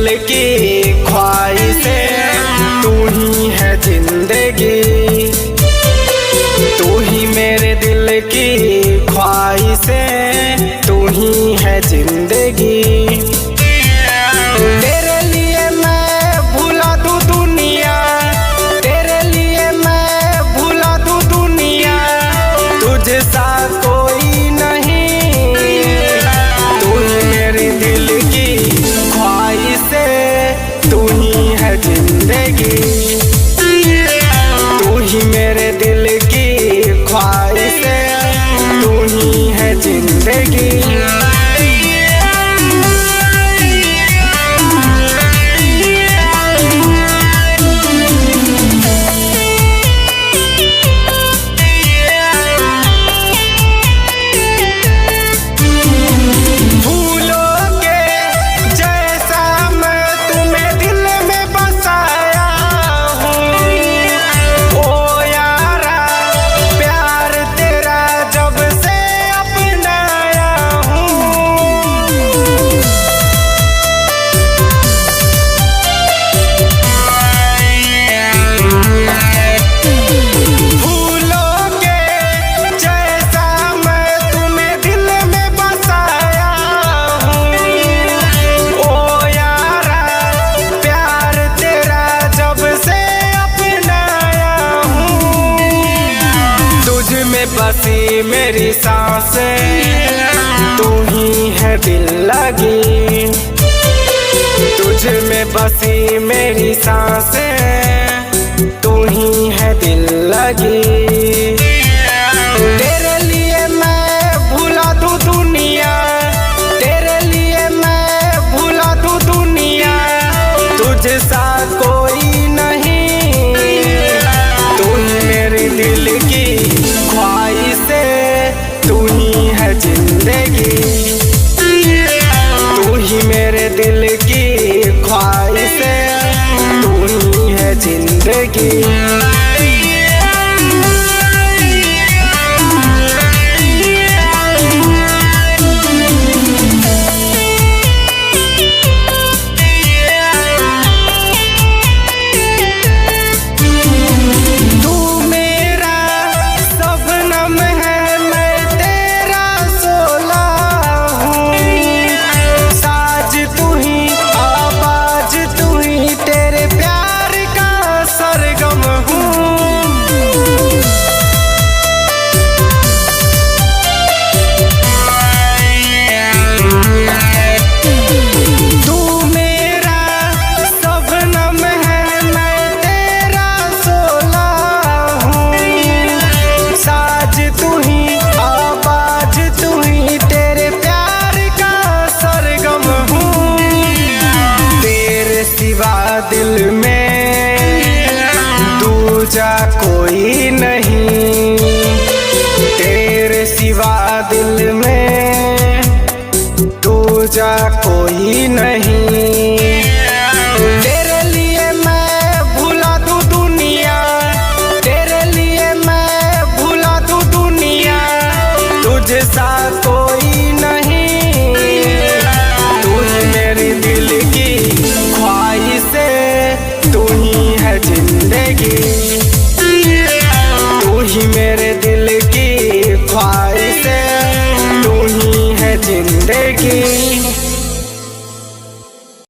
दिल की ख्वाहिशें, तू ही है जिंदगी। तू ही मेरे दिल की ख्वाहिशें, तू ही है जिंदगी। तेरे लिए मैं भुला दूं दुनिया, तेरे लिए मैं भुला दूं दुनिया। तुझ सा कोई नहीं, तू ही मेरे दिल की ख्वाहिशें, तू ही है जिंदगी। तू ही मेरे दिल की ख्वाहिशें, तू ही है जिंदगी। बसी मेरी सांसें, तू ही है दिल लगी। तुझ में बसी मेरी सांसें, तू ही है दिल लगी। तेरे लिए मैं भुला दूं दुनिया, तेरे लिए मैं भुला दूं दुनिया। तुझ सा कोई नहीं, तू ही मेरे दिल की ख्वाहिशें, तू ही है जिंदगी। तू ही मेरे दिल की ख्वाहिशें, तू ही है जिंदगी। दिल में दूजा कोई नहीं, तेरे सिवा दिल में दूजा कोई नहीं। तेरे लिए मैं भुला दूं दुनिया, तेरे लिए मैं भुला दूं दुनिया। तुझ सा कोई नहीं, तू ही मेरे दिल की ख्वाहिशें, तू ही है जिंदगी। तू ही मेरे दिल की ख्वाहिशें, तू ही है जिंदगी।